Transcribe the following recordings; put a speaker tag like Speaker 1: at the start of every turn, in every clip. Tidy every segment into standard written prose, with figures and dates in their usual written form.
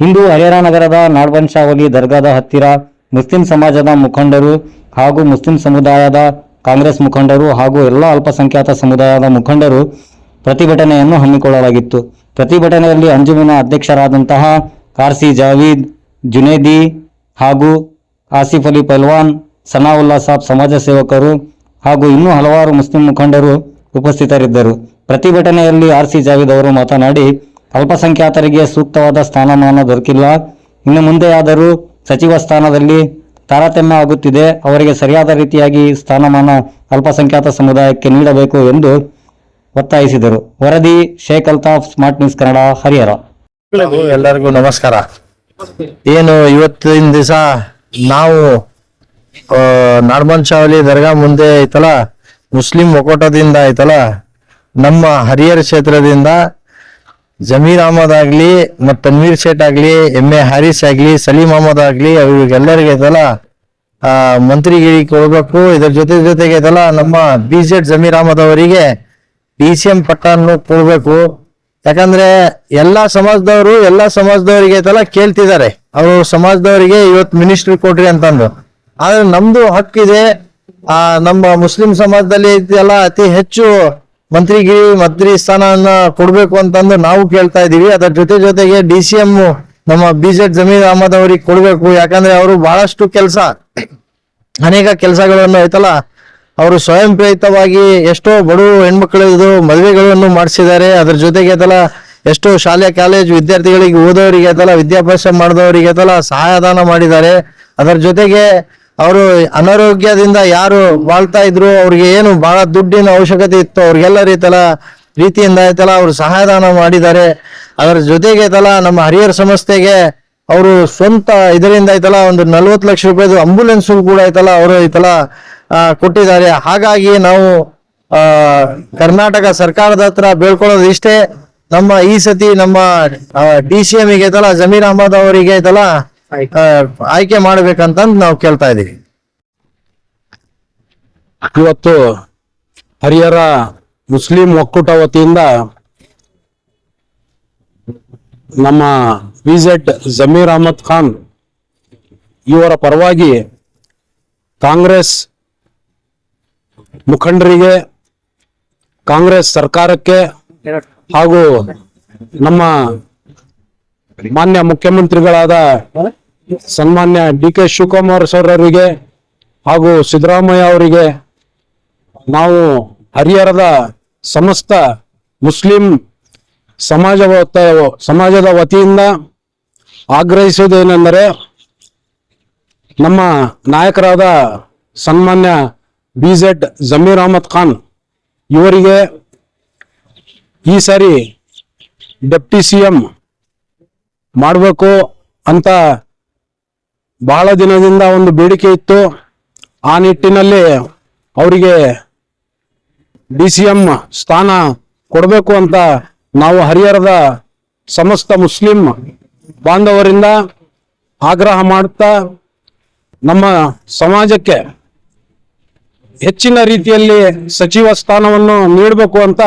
Speaker 1: ಇಂದು ಹರಿಹರ ನಗರದ ನಾಡಬಂಚಾವಲಿ ದರ್ಗಾದ ಹತ್ತಿರ ಮುಸ್ಲಿಂ ಸಮಾಜದ ಮುಖಂಡರು ಹಾಗೂ ಮುಸ್ಲಿಂ ಸಮುದಾಯದ ಕಾಂಗ್ರೆಸ್ ಮುಖಂಡರು ಹಾಗೂ ಎಲ್ಲ ಅಲ್ಪಸಂಖ್ಯಾತ ಸಮುದಾಯದ ಮುಖಂಡರು ಪ್ರತಿಭಟನೆಯನ್ನು ಹಮ್ಮಿಕೊಳ್ಳಲಾಗಿತ್ತು. ಪ್ರತಿಭಟನೆಯಲ್ಲಿ ಅಂಜುಮಿನ ಅಧ್ಯಕ್ಷರಾದಂತಹ ಕಾರ್ಸಿ ಜಾವೀದ್, ಜುನೇದಿ ಹಾಗೂ ಆಸಿಫ್ ಅಲಿ ಪೈಲ್ವಾನ್, ಸನಾವುಲ್ಲಾ ಸಾಬ್ ಸಮಾಜ ಸೇವಕರು ಹಾಗೂ ಇನ್ನೂ ಹಲವಾರು ಮುಸ್ಲಿಂ ಮುಖಂಡರು ಉಪಸ್ಥಿತರಿದ್ದರು. ಪ್ರತಿಭಟನೆಯಲ್ಲಿ ಆರ್ಸಿ ಜಾವೀದ್ ಅವರು ಮಾತನಾಡಿ, ಅಲ್ಪಸಂಖ್ಯಾತರಿಗೆ ಸೂಕ್ತವಾದ ಸ್ಥಾನಮಾನ ದೊರಕಿಲ್ಲ, ಇನ್ನು ಮುಂದೆಯಾದರೂ ಸಚಿವ ಸ್ಥಾನದಲ್ಲಿ ತಾರತಮ್ಯ ಆಗುತ್ತಿದೆ, ಅವರಿಗೆ ಸರಿಯಾದ ರೀತಿಯಾಗಿ ಸ್ಥಾನಮಾನ ಅಲ್ಪಸಂಖ್ಯಾತ ಸಮುದಾಯಕ್ಕೆ ನೀಡಬೇಕು ಎಂದು ಒತ್ತಾಯಿಸಿದರು. ವರದಿ ಶೇಖ್ ಅಲ್ತಾಫ್, ಸ್ಮಾರ್ಟ್ ನ್ಯೂಸ್ ಕನ್ನಡ, ಹರಿಹರ.
Speaker 2: ಎಲ್ಲರಿಗೂ ನಮಸ್ಕಾರ. ಏನು ಇವತ್ತಿನ ದಿವಸ ನಾವು ನಾಡಬಂಚಾವಲಿ ದರ್ಗಾ ಮುಂದೆ ಐತಲ್ಲ, ಮುಸ್ಲಿಂ ಒಕ್ಕೂಟದಿಂದ ಐತಲ್ಲ, ನಮ್ಮ ಹರಿಹರ ಕ್ಷೇತ್ರದಿಂದ ಜಮೀರ್ ಅಹಮದ್ ಆಗ್ಲಿ ಮತ್ ತನ್ವೀರ್ ಶೇಟ್ ಆಗ್ಲಿ, ಎಂ.ಎ. ಹಾರಿಸ್ ಆಗ್ಲಿ, ಸಲೀಂ ಅಹಮದ್ ಆಗ್ಲಿ, ಅವ್ರಿಗೆಲ್ಲರಿಗೆ ಐತಲ್ಲ ಮಂತ್ರಿಗಿರಿ ಕೊಡ್ಬೇಕು. ಇದರ ಜೊತೆಗೆ ಐತಲ್ಲ ನಮ್ಮ BZ ಜಮೀರ್ ಅಹಮದ್ ಅವರಿಗೆ DCM ಪಟ್ಟನ್ನು ಕೊಡ್ಬೇಕು. ಯಾಕಂದ್ರೆ ಎಲ್ಲಾ ಸಮಾಜದವರಿಗೆ ಐತಲ್ಲ ಕೇಳ್ತಿದ್ದಾರೆ, ಅವರು ಸಮಾಜದವರಿಗೆ ಇವತ್ತು ಮಿನಿಸ್ಟ್ರಿ ಕೊಡ್ರಿ ಅಂತಂದು. ಆದ್ರೆ ನಮ್ದು ಹಕ್ಕಿದೆ, ನಮ್ಮ ಮುಸ್ಲಿಂ ಸಮಾಜದಲ್ಲಿ ಐತಿಲ್ಲ ಅತಿ ಹೆಚ್ಚು ಮಂತ್ರಿ ಸ್ಥಾನವನ್ನ ಕೊಡ್ಬೇಕು ಅಂತಂದು ನಾವು ಕೇಳ್ತಾ ಇದೀವಿ. ಅದರ ಜೊತೆಗೆ DCM ನಮ್ಮ BZ ಜಮೀರ್ ಅಹಮದ್ ಅವ್ರಿಗೆ ಕೊಡ್ಬೇಕು. ಯಾಕಂದ್ರೆ ಅವರು ಬಹಳಷ್ಟು ಅನೇಕ ಕೆಲಸಗಳನ್ನು ಐತಲ್ಲ ಅವರು ಸ್ವಯಂ ಪ್ರೇರಿತವಾಗಿ ಎಷ್ಟೋ ಬಡವ ಹೆಣ್ಮಕ್ಳದ್ದು ಮದುವೆಗಳನ್ನು ಮಾಡಿಸಿದ್ದಾರೆ. ಅದ್ರ ಜೊತೆಗೆ ಐತಲ್ಲ ಎಷ್ಟೋ ಶಾಲೆ ಕಾಲೇಜ್ ವಿದ್ಯಾರ್ಥಿಗಳಿಗೆ ಓದೋರಿಗೆ ಐತಲ್ಲ ವಿದ್ಯಾಭ್ಯಾಸ ಮಾಡಿದವರಿಗೆ ಐತಲ್ಲ ಸಹಾಯದಾನ ಮಾಡಿದ್ದಾರೆ. ಅದರ ಜೊತೆಗೆ ಅವರು ಅನಾರೋಗ್ಯದಿಂದ ಯಾರು ಬಾಳ್ತಾ ಇದ್ರು, ಅವ್ರಿಗೆ ಏನು ಬಹಳ ದುಡ್ಡಿನ ಅವಶ್ಯಕತೆ ಇತ್ತು, ಅವ್ರಿಗೆಲ್ಲ ರೀತಿಯಿಂದ ಐತಲ್ಲ ಅವರು ಸಹಾಯದಾನ ಮಾಡಿದ್ದಾರೆ. ಅದರ ಜೊತೆಗೆ ಐತಲ್ಲ ನಮ್ಮ ಹರಿಹರ ಸಂಸ್ಥೆಗೆ ಅವರು ಸ್ವಂತ ಇದರಿಂದ ಐತಲ್ಲ ಒಂದು 40 ಲಕ್ಷ ರೂಪಾಯಿದು ಆಂಬುಲೆನ್ಸ್ ಕೂಡ ಐತಲ್ಲ ಅವರು ಐತಲ್ಲ ಕೊಟ್ಟಿದ್ದಾರೆ. ಹಾಗಾಗಿ ನಾವು ಕರ್ನಾಟಕ ಸರ್ಕಾರದ ಹತ್ರ ಬೇಡ್ಕೊಳ್ಳೋದು ಇಷ್ಟೇ, ನಮ್ಮ ಈ ಸತಿ ನಮ್ಮ DCM ಗೆ ಐತಲ್ಲ ಜಮೀರ್ ಅಹಮದ್ ಅವರಿಗೆ ಐತಲ್ಲ ಆಯ್ಕೆ ಮಾಡ್ಬೇಕಂತಂದು ನಾವು ಕೇಳ್ತಾ ಇದೀವಿ.
Speaker 3: ಇವತ್ತು ಹರಿಹರ ಮುಸ್ಲಿಂ ಒಕ್ಕೂಟ ವತಿಯಿಂದ ನಮ್ಮ BZ ಜಮೀರ್ ಅಹಮದ್ ಖಾನ್ ಇವರ ಪರವಾಗಿ ಕಾಂಗ್ರೆಸ್ ಮುಖಂಡರಿಗೆ, ಕಾಂಗ್ರೆಸ್ ಸರ್ಕಾರಕ್ಕೆ ಹಾಗೂ ನಮ್ಮ ಮಾನ್ಯ ಮುಖ್ಯಮಂತ್ರಿಗಳಾದ ಸನ್ಮಾನ್ಯ DK ಶಿವಕುಮಾರ್ ಸರ್ ಅವರಿಗೆ ಹಾಗೂ ಸಿದ್ದರಾಮಯ್ಯ ಅವರಿಗೆ ನಾವು ಹರಿಹರದ ಸಮಸ್ತ ಮುಸ್ಲಿಂ ಸಮಾಜದ ವತಿಯಿಂದ ಆಗ್ರಹಿಸುವುದೇನೆಂದರೆ, ನಮ್ಮ ನಾಯಕರಾದ ಸನ್ಮಾನ್ಯ BZ ಜಮೀರ್ ಅಹಮದ್ ಖಾನ್ ಇವರಿಗೆ ಈ ಸಾರಿ ಡೆಪ್ಟಿ CM ಮಾಡಬೇಕು ಅಂತ ಬಹಳ ದಿನದಿಂದ ಒಂದು ಬೇಡಿಕೆ ಇತ್ತು. ಆ ನಿಟ್ಟಿನಲ್ಲಿ ಅವರಿಗೆ DCM ಸ್ಥಾನ ಕೊಡಬೇಕು ಅಂತ ನಾವು ಹರಿಹರದ ಸಮಸ್ತ ಮುಸ್ಲಿಂ ಬಾಂಧವರಿಂದ ಆಗ್ರಹ ಮಾಡುತ್ತಾ ನಮ್ಮ ಸಮಾಜಕ್ಕೆ ಹೆಚ್ಚಿನ ರೀತಿಯಲ್ಲಿ ಸಚಿವ ಸ್ಥಾನವನ್ನು ನೀಡಬೇಕು ಅಂತ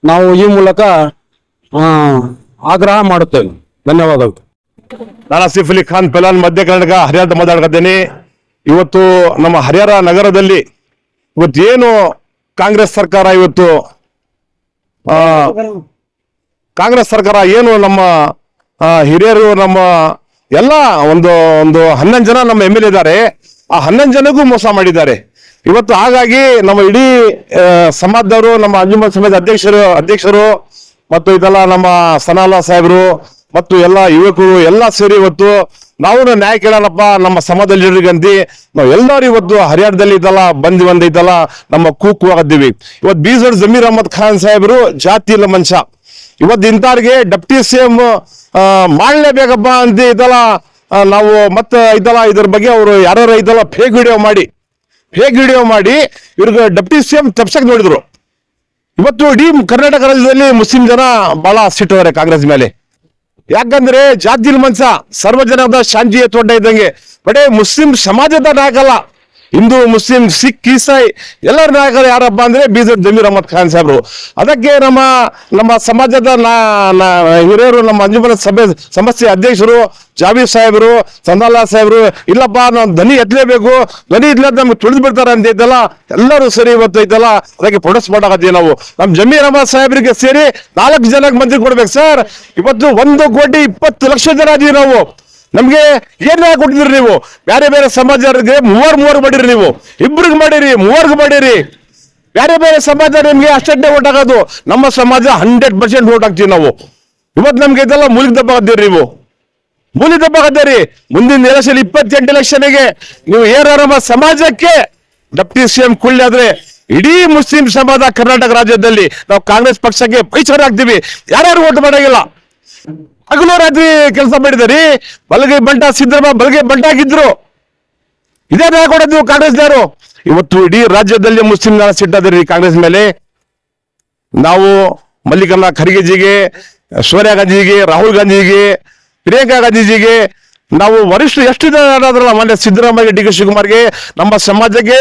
Speaker 3: ನಾವು ಈ ಮೂಲಕ ಆಗ್ರಹ ಮಾಡುತ್ತೇವೆ. ಧನ್ಯವಾದಗಳು.
Speaker 4: ನಾನು ಆಸಿಫ್ ಅಲಿ ಖಾನ್ ಪೈಲ್ವಾನ್, ಮಧ್ಯ ಕರ್ನಾಟಕ, ಹರಿಹರ ಮಾತಾಡ್ತಿದ್ದೇನೆ. ಇವತ್ತು ನಮ್ಮ ಹರಿಹರ ನಗರದಲ್ಲಿ ಇವತ್ತೇನು ಕಾಂಗ್ರೆಸ್ ಸರ್ಕಾರ ಏನು ನಮ್ಮ ಹಿರಿಯರು ನಮ್ಮ ಎಲ್ಲ ಒಂದು 11 ಜನ ನಮ್ಮ MLA ಇದ್ದಾರೆ, ಆ 11 ಜನಗೂ ಮೋಸ ಮಾಡಿದ್ದಾರೆ ಇವತ್ತು. ಹಾಗಾಗಿ ನಮ್ಮ ಇಡೀ ಸಮಾಜದವರು, ನಮ್ಮ ಅಂಜುಮನ್ ಸಮಾಜ ಅಧ್ಯಕ್ಷರು ಮತ್ತು ಇದೆಲ್ಲ ನಮ್ಮ ಸನಾವುಲ್ಲಾ ಸಾಹೇಬರು ಮತ್ತು ಎಲ್ಲ ಯುವಕರು ಎಲ್ಲ ಸೇರಿ ಇವತ್ತು ನಾವು ನ್ಯಾಯ ಕೇಳೋಣಪ್ಪ ನಮ್ಮ ಸಮಾಜದಲ್ಲಿ ನಾವು ಎಲ್ಲರೂ ಇವತ್ತು ಹರಿಯಾಣದಲ್ಲಿ ಇದೆಲ್ಲ ಬಂದಿದ್ದಲ್ಲ ನಮ್ಮ ಕೂಗುತ್ತಿದ್ದೀವಿ. ಇವತ್ತು BZ ಜಮೀರ್ ಅಹಮದ್ ಖಾನ್ ಸಾಹೇಬರು ಜಾತಿ ಇಲ್ಲ ಮನುಷ್ಯ. ಇವತ್ತು ಇಂಥವ್ರಿಗೆ ಡೆಪ್ಟಿ CM ಮಾಡಲೇಬೇಕಪ್ಪ ಅಂತ ಇದೆಲ್ಲ ನಾವು ಮತ್ತೆ ಇದೆಲ್ಲ ಇದ್ರ ಬಗ್ಗೆ ಅವರು ಯಾರು ಇದೆಲ್ಲ ಫೇಕ್ ವಿಡಿಯೋ ಮಾಡಿ ಇವ್ರಿಗೆ ಡೆಪ್ಟಿ CM ತಪ್ಸಕ್ ನೋಡಿದ್ರು. ಇವತ್ತು ಇಡೀ ಕರ್ನಾಟಕ ರಾಜ್ಯದಲ್ಲಿ ಮುಸ್ಲಿಂ ಜನ ಬಹಳ ಸಿಟ್ಟಿದ್ದಾರೆ ಕಾಂಗ್ರೆಸ್ ಮೇಲೆ. ಯಾಕಂದ್ರೆ ಜಾತಿಲ್ ಮನ್ಸ ಸರ್ವಜನದ ಶಾಂತಿಯ ತೋಟ ಇದ್ದಂಗೆ, ಬಡೇ ಮುಸ್ಲಿಂ ಸಮಾಜದ ನಾಯಕಲ್ಲ, ಹಿಂದೂ ಮುಸ್ಲಿಂ ಸಿಖ್ ಈಸಾಯಿ ಎಲ್ಲರ ನಾಯಕರು ಯಾರಪ್ಪ ಅಂದ್ರೆ BZ ಜಮೀರ್ ಅಹಮದ್ ಖಾನ್ ಸಾಹೇಬ್ರು. ಅದಕ್ಕೆ ನಮ್ಮ ಸಮಾಜದ ಹಿರಿಯರು, ನಮ್ಮ ಅಂಜುಮನ ಸಭೆ ಸಮಸ್ಯೆ ಅಧ್ಯಕ್ಷರು ಜಾವೀದ್ ಸಾಹೇಬರು, ಸಂದಾಲಾ ಸಾಹೇಬರು, ಇಲ್ಲಪ್ಪ ನಾವು ಧ್ವನಿ ಎತ್ತಲೇಬೇಕು, ಧ್ವನಿ ಇದ್ಲ ನಮ್ಗೆ ತುಳಿದು ಬಿಡ್ತಾರೆ ಅಂತ ಐತಲ್ಲ, ಎಲ್ಲರೂ ಸರಿ ಇವತ್ತು ಐತಲ್ಲ ಅದಕ್ಕೆ ಪ್ರೊಟೆಸ್ಟ್ ಮಾಡಕತ್ತೀವಿ ನಾವು. ನಮ್ ಜಮೀರ್ ಅಹಮದ್ ಸಾಹೇಬ್ರಿಗೆ ಸೇರಿ 4 ಜನಕ್ಕೆ ಮಂತ್ರಿ ಕೊಡ್ಬೇಕು ಸರ್. ಇವತ್ತು 1,20,00,000 ಜನ ಅದೀವಿ ನಾವು. ನಮ್ಗೆ ಏನ್ ಕೊಟ್ಟಿದ್ರಿ ನೀವು? ಬೇರೆ ಬೇರೆ ಸಮಾಜರಿಗೆ ಮೂವರ್ ಮಾಡಿರಿ, ನೀವು ಇಬ್ರಿಗೆ ಮಾಡಿರಿ, 3ಗೆ ಮಾಡಿರಿ. ಬೇರೆ ಬೇರೆ ಸಮಾಜ ನಿಮ್ಗೆ ಅಷ್ಟೇ ಓಟ್ ಆಗೋದು, ನಮ್ಮ ಸಮಾಜ 100% ಓಟ್ ಹಾಕ್ತೀವಿ ನಾವು. ಇವತ್ತು ನಮ್ಗೆ ಇದೆಲ್ಲ ಮೂಲಿಗೆ ದಬ್ಬಾಕತ್ತೀರಿ, ನೀವು ಮೂಲಿಗೆ ದಬ್ಬಾಕತ್ತೀರಿ. ಮುಂದಿನ ಎಲೆಕ್ಷನ್ 28 ಎಲೆಕ್ಷನ್ಗೆ ನೀವು ನಮ್ಮ ಸಮಾಜಕ್ಕೆ ಡೆಪ್ಟಿ CM ಕುಳ್ಳಿ ಆದ್ರೆ ಇಡೀ ಮುಸ್ಲಿಂ ಸಮಾಜ ಕರ್ನಾಟಕ ರಾಜ್ಯದಲ್ಲಿ ನಾವು ಕಾಂಗ್ರೆಸ್ ಪಕ್ಷಕ್ಕೆ ಪೈಚಾರ ಹಾಕ್ತೀವಿ. ಯಾರ್ಯಾರು ಓಟ್ ಮಾಡೋಂಗಿಲ್ಲ. ಹಗಲು ರಾತ್ರಿ ಕೆಲಸ ಮಾಡಿದಾರಿ. ಬಲಗೈ ಬಂಟ ಸಿದ್ದರಾಮಯ್ಯ ಬಲಗೈ ಬಂಟ ಆಗಿದ್ರು. ಇದೇ ನ್ಯಾಯ ಕೊಡೋದು ಕಾಂಗ್ರೆಸ್ನವರು. ಇವತ್ತು ಇಡೀ ರಾಜ್ಯದಲ್ಲಿ ಮುಸ್ಲಿಂ ಜನ ಸಿಟ್ಟಾದ್ರಿ ಕಾಂಗ್ರೆಸ್ ಮೇಲೆ. ನಾವು ಮಲ್ಲಿಕಾರ್ಜುನ ಖರ್ಗೆಜಿಗೆ, ಸೋನಿಯಾ ಗಾಂಧಿಗೆ, ರಾಹುಲ್ ಗಾಂಧಿಗೆ, ಪ್ರಿಯಾಂಕಾ ಗಾಂಧೀಜಿಗೆ ನಾವು ವರಿಷ್ಠ ಎಷ್ಟು ಜನ ಮೊನ್ನೆ ಸಿದ್ದರಾಮಯ್ಯ, DK ಶಿವಕುಮಾರ್ಗೆ, ನಮ್ಮ ಸಮಾಜಕ್ಕೆ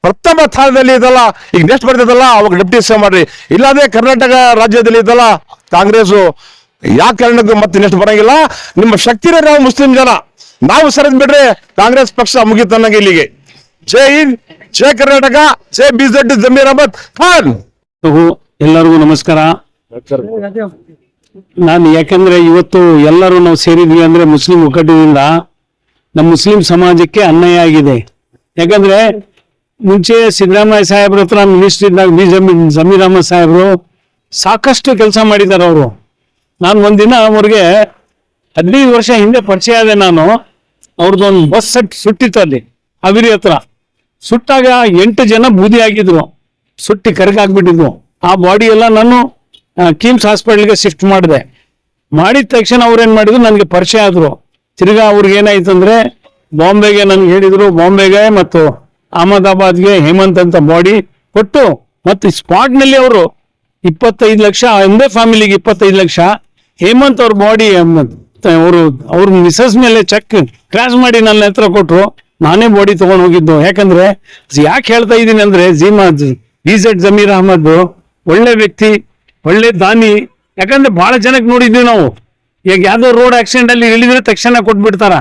Speaker 4: ಪ್ರಥಮ ಸ್ಥಾನದಲ್ಲಿ ಇದಲ್ಲ. ಈಗ ನೆಕ್ಸ್ಟ್ ಬರ್ತದಲ್ಲ ಅವಾಗ ಡೆಪ್ಟಿ CM ಮಾಡ್ರಿ. ಇಲ್ಲಾಂದ್ರೆ ಕರ್ನಾಟಕ ರಾಜ್ಯದಲ್ಲಿ ಇದಲ್ಲ ಕಾಂಗ್ರೆಸ್ ಯಾವ ಕಾರಣಕ್ಕೂ ಮತ್ತೆ ನೆಕ್ಸ್ಟ್ ಬರಂಗಿಲ್ಲ. ನಿಮ್ಮ ಶಕ್ತಿನೇ ನಾವು ಮುಸ್ಲಿಂ ಜನ, ನಾವು ಸರಿದ್ ಬಿಡ್ರೆ ಕಾಂಗ್ರೆಸ್ ಪಕ್ಷ ಮುಗಿತನ್ನಂಗೆ ಇಲ್ಲಿಗೆ. ಜೈ ಹಿಂದ್, ಜೈ ಕರ್ನಾಟಕ, ಜೈ BZ ಜಮೀರ್ ಅಹಮದ್ ಖಾನ್.
Speaker 5: ಎಲ್ಲರಿಗೂ ನಮಸ್ಕಾರ. ನಾನು ಯಾಕಂದ್ರೆ ಇವತ್ತು ಎಲ್ಲರೂ ನಾವು ಸೇರಿದ್ವಿ ಅಂದ್ರೆ ಮುಸ್ಲಿಂ ಒಕ್ಕೂಟದಿಂದ ನಮ್ಮ ಮುಸ್ಲಿಂ ಸಮಾಜಕ್ಕೆ ಅನ್ಯಾಯ ಆಗಿದೆ. ಯಾಕಂದ್ರೆ ಮುಂಚೆ ಸಿದ್ದರಾಮಯ್ಯ ಸಾಹೇಬ್ರ ಹತ್ರ ಮಿನಿಸ್ಟರ್ ಇದ್ದಾಗ ಜಮೀರ್ ಅಹಮದ್ ಸಾಹೇಬ್ರು ಸಾಕಷ್ಟು ಕೆಲಸ ಮಾಡಿದ್ದಾರೆ. ಅವರು ನಾನು ಒಂದಿನ ಅವ್ರಿಗೆ 15 ವರ್ಷ ಹಿಂದೆ ಪರಿಚಯ ಆದೆ. ನಾನು ಅವ್ರದ್ದೊಂದು ಬಸ್ ಸುಟ್ಟಿತ್ತು ಅಲ್ಲಿ ಹಾವೇರಿ ಹತ್ರ. ಸುಟ್ಟಾಗ 8 ಜನ ಬೂದಿ ಆಗಿದ್ರು, ಸುಟ್ಟಿ ಕರಗಾಗ್ಬಿಟ್ಟಿದ್ವು. ಆ ಬಾಡಿ ಎಲ್ಲ ನಾನು ಕಿಮ್ಸ್ ಹಾಸ್ಪಿಟಲ್ಗೆ ಶಿಫ್ಟ್ ಮಾಡಿದೆ. ಮಾಡಿದ ತಕ್ಷಣ ಅವ್ರೇನ್ ಮಾಡಿದ್ರು, ನನಗೆ ಪರಿಚಯ ಆದ್ರು. ತಿರ್ಗಾ ಅವ್ರಿಗೆ ಏನಾಯ್ತು ಅಂದ್ರೆ ಬಾಂಬೆಗೆ ನನ್ಗೆ ಹೇಳಿದ್ರು, ಬಾಂಬೆಗೆ ಮತ್ತು ಅಹಮದಾಬಾದ್ಗೆ ಹೇಮಂತ್ ಅಂತ ಬಾಡಿ ಕೊಟ್ಟು ಮತ್ತು ಸ್ಪಾಟ್ ನಲ್ಲಿ ಅವರು 25 ಲಕ್ಷ, ಒಂದೇ ಫ್ಯಾಮಿಲಿಗೆ 25 ಲಕ್ಷ. ಹೇಮಂತ್ ಅವ್ರ ಬಾಡಿ ಅವ್ರ ಮಿಸಸ್ ಮೇಲೆ ಚೆಕ್ ಕ್ರಾಶ್ ಮಾಡಿ ನನ್ನ ಹತ್ರ ಕೊಟ್ರು. ನಾನೇ ಬಾಡಿ ತಗೊಂಡು ಹೋಗಿದ್ದು. ಯಾಕಂದ್ರೆ ಯಾಕೆ ಹೇಳ್ತಾ ಇದ್ದೀನಿ ಅಂದ್ರೆ BZ ಜಮೀರ್ ಅಹಮದ್ ಒಳ್ಳೆ ವ್ಯಕ್ತಿ, ಒಳ್ಳೆ ದಾನಿ. ಯಾಕಂದ್ರೆ ಬಹಳ ಜನಕ್ಕೆ ನೋಡಿದ್ವಿ ನಾವು. ಈಗ ಯಾವ್ದೋ ರೋಡ್ ಆಕ್ಸಿಡೆಂಟ್ ಅಲ್ಲಿ ಇಳಿದ್ರೆ ತಕ್ಷಣ ಕೊಟ್ಬಿಡ್ತಾರ.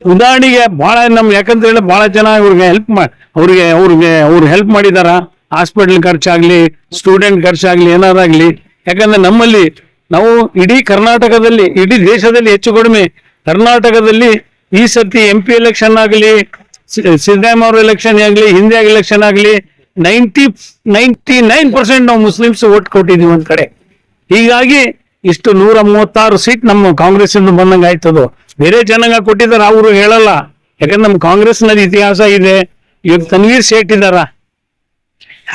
Speaker 5: ಉದಾಹರಣೆಗೆ ಬಹಳ ಯಾಕಂತ ಹೇಳಿ ಬಹಳ ಜನ ಇವ್ರಿಗೆ ಅವ್ರು ಹೆಲ್ಪ್ ಮಾಡಿದಾರ. ಹಾಸ್ಪಿಟಲ್ ಖರ್ಚಾಗ್ಲಿ, ಸ್ಟೂಡೆಂಟ್ ಖರ್ಚಾಗ್ಲಿ, ಏನಾರಾಗ್ಲಿ. ಯಾಕಂದ್ರೆ ನಮ್ಮಲ್ಲಿ ನಾವು ಇಡೀ ಕರ್ನಾಟಕದಲ್ಲಿ, ಇಡೀ ದೇಶದಲ್ಲಿ ಹೆಚ್ಚು ಕಡಿಮೆ ಕರ್ನಾಟಕದಲ್ಲಿ ಈ ಸರ್ತಿ MP ಎಲೆಕ್ಷನ್ ಆಗಲಿ, ಸಿದ್ದರಾಮಯ್ಯ ಅವ್ರ ಎಲೆಕ್ಷನ್ ಆಗ್ಲಿ, ಹಿಂದೆ ಎಲೆಕ್ಷನ್ ಆಗ್ಲಿ 99% ನಾವು ಮುಸ್ಲಿಮ್ಸ್ ಓಟ್ ಕೊಟ್ಟಿದೀವಿ ಒಂದ್ ಕಡೆ. ಹೀಗಾಗಿ ಇಷ್ಟು 136 ಸೀಟ್ ನಮ್ಮ ಕಾಂಗ್ರೆಸ್ ಇಂದ ಬಂದಂಗ ಆಯ್ತದು. ಬೇರೆ ಜನಾಂಗ ಕೊಟ್ಟಿದ್ದಾರೆ, ಅವರು ಹೇಳಲ್ಲ. ಯಾಕಂದ್ರೆ ನಮ್ಮ ಕಾಂಗ್ರೆಸ್ ನಲ್ಲಿ ಇತಿಹಾಸ ಇದೆ. ಇವಾಗ ತನ್ವೀರ್ ಸೇಠ್ ಇದಾರ,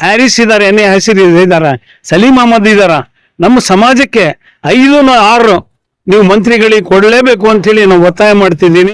Speaker 5: ಹ್ಯಾರಿಸ್ ಇದಾರೆ, NA ಹಸಿರ್ ಇದಾರ, ಸಲೀಂ ಅಹಮದ್ ಇದಾರ. ನಮ್ಮ ಸಮಾಜಕ್ಕೆ 5 6 ನೀವು ಮಂತ್ರಿಗಳಿಗೆ ಕೊಡ್ಲೇಬೇಕು ಅಂತ ಹೇಳಿ ನಾವು ಒತ್ತಾಯ ಮಾಡ್ತಿದ್ದೀನಿ.